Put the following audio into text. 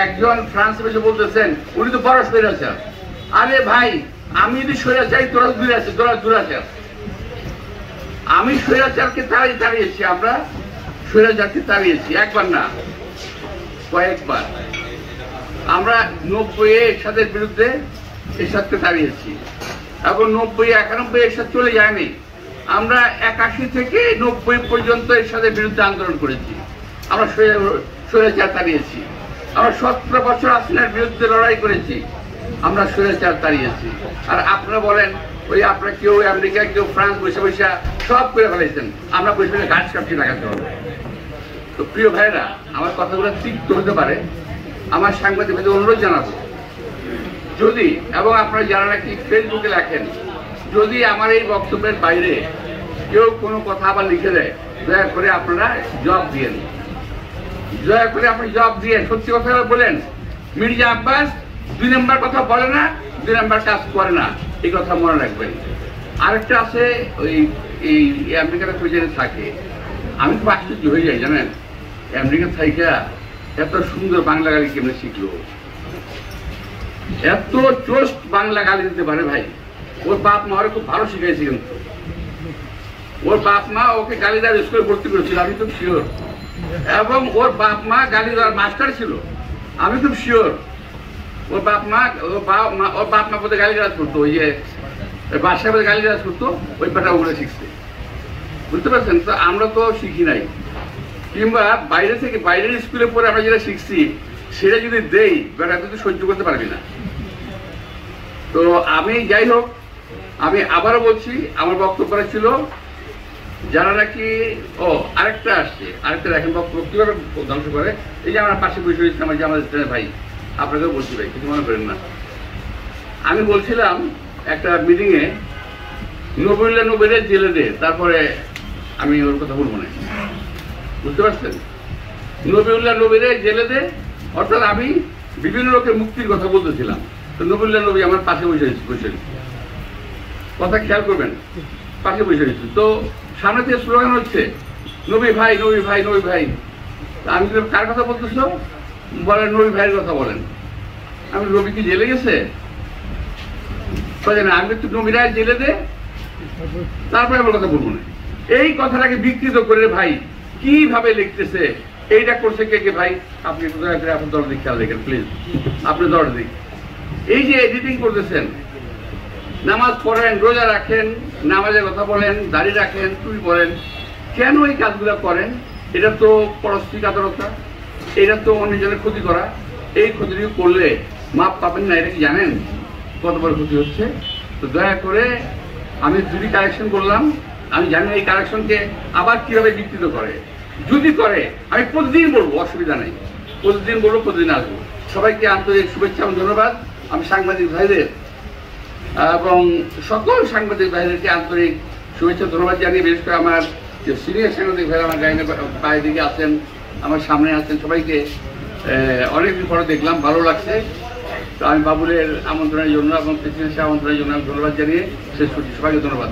একজন ফ্রান্স বসে বলতেছেন উনি তো বড় স্বৈরাচার। আরে ভাই, আমি যদি স্বৈরাচার তোরা দূরে আছে, তোরা দুরাচার। আমি স্বৈরাচারকে তাড়িয়েছি, আমরা স্বৈরাচারকে তাড়িয়েছি, একবার না কয়েকবার। আমরা 90 এরশাদের বিরুদ্ধে এরশাদকে তাড়িয়েছি এবং 90 91 এরশাদ চলে যায়নি। আমরা 81 থেকে 90 পর্যন্ত এরশাদের বিরুদ্ধে আন্দোলন করেছি, আমরা স্বৈরাচার তাড়িয়েছি। আমরা 17 বছর হাসিনার বিরুদ্ধে লড়াই করেছি, আমরা স্বৈরাচার তাড়িয়েছি। আর আপনারা বলেন ওই আপনারা কেউ আমেরিকা কেউ ফ্রান্স বসে বসে সব করে ফেলাইছেন, আমরা বসে বসে ঘাস কাপড়ি লাগাতে হবে। তো প্রিয় ভাইরা, আমার কথাগুলো তিক্ত হতে পারে, আমার সাংবাদিকদের অনুরোধ জানাবো যদি, এবং আপনারা যারা নাকি ফেসবুকে লেখেন, যদি আমার এই বক্তব্যের বাইরে কেউ কোনো কথা আবার লিখে দেয়, দয়া করে আপনারা জবাব দিয়েন, দয়া করে আপনি জবাব দিয়ে সত্যি কথা বলেন। মির্জা আব্বাস 2 নম্বর কথা বলে না, 2 নম্বর কাজ করে না, এই কথা মনে রাখবেন। আরেকটা আছে, ওই এই আমেরিকাতে প্রেসিডেন্ট থাকে, আমি খুব আশ্চর্য হয়ে যাই জানেন, আমেরিকা থাইকা এত সুন্দর বাংলা গালি কেমনে শিখলো, এত চোস্ট বাংলা গালি দিতে পারে ভাই। ওর বাপ মা ওরা খুব ভালো শিখাইছে, কিন্তু ওর বাপ মা ওকে গালি দেওয়ার স্কুলে ভর্তি করেছিল, আমি খুব শিওর। এবং ওর বাপ মা গালি দেওয়ার মাস্টার ছিল, আমি খুব শিওর। ওর বাপ মা বোধহয় গালি গালাজ করতো, ওই যে বাসায় বোধহয় গালি গালাজ করতো, ওই বেটা ওগুলো শিখছে, বুঝতে পারছেন? তো আমরা তো শিখি নাই, কিংবা বাইরে থেকে বাইরের স্কুলে পড়ে আমরা যেটা শিখছি সেটা যদি দেই, বেটা তুই সহ্য করতে পারবি না। তো আমি যাই হোক, আমি আবারও বলছি, আমার বক্তব্যটা ছিল যারা নাকি আরেকটা আসছে, আরেকটা দেখেন বক্তব্য কিভাবে ধ্বংস করে। এই যে আমার পাশে বসে রয়েছে আমার জামাতের ভাই, আপনাকেও বলছি ভাই, কিছু মনে করেন না। আমি বলছিলাম একটা মিটিংয়ে নবীউল্লাহ নবীরে জেলে দে, তারপরে আমি ওর কথা বলবো না, বুঝতে পারছেন? নবীউল্লাহ নবীরে জেলে দে, অর্থাৎ আমি বিভিন্ন লোকের মুক্তির কথা বলতেছিলাম। তো নবীউল্লাহ নবী আমার পাশে বসে কথা খেয়াল করবেন, পাশে বসে রয়েছে। তো সামনে থেকে স্লোগান হচ্ছে নবী ভাই, নবী ভাই, নবী ভাই। আমি কার কথা বলতেছো? বলেন নবী ভাইয়ের কথা বলেন। আমি নবী কি জেলে গেছে? না, আমি একটু নবীরা জেলে দে, তারপরে আমার কথা বলবো না। এই কথাটাকে বিকৃত করে ভাই কিভাবে লিখতেছে, এইটা করছে কে কে ভাই? আপনি দয়া করে আপনার দলের দিক খেয়াল রেখেন প্লিজ, আপনার দলের দিক। এই যে এডিটিং করতেছেন, নামাজ পড়েন, রোজা রাখেন, নামাজের কথা বলেন, দাড়ি রাখেন, টুপি পরেন, কেন এই কাজগুলো করেন? এটা তো পরস্পরিকাতরতা, এটা তো অন্যজনের ক্ষতি করা। এই ক্ষতিটুকু করলে মাপ পাবেন না, এটা কি জানেন কত বড় ক্ষতি হচ্ছে? তো দয়া করে, আমি যদি কারেকশন করলাম, আমি জানি এই কারেকশনকে আবার কিভাবে বিকৃত করে। যদি করে আমি প্রতিদিন বলবো, অসুবিধা নেই, প্রতিদিন বলবো, প্রতিদিন আসবো। সবাইকে আন্তরিক শুভেচ্ছা এবং ধন্যবাদ। আমি সাংবাদিক ভাইদের এবং সকল সাংবাদিক ভাইদেরকে আন্তরিক শুভেচ্ছা ধন্যবাদ জানিয়ে, বিশেষ করে আমার যে সিনিয়র সাংবাদিক ভাইরা আমার গাইনে বাইরে দিকে আছেন, আমার সামনে আছেন, সবাইকে অনেকদিন পরে দেখলাম, ভালো লাগছে। তো আমি বাবুলের আমন্ত্রণের জন্য এবং প্রেসিডেন্সি আমন্ত্রণের জন্য আমি ধন্যবাদ জানিয়ে শেষ করছি। সবাইকে ধন্যবাদ।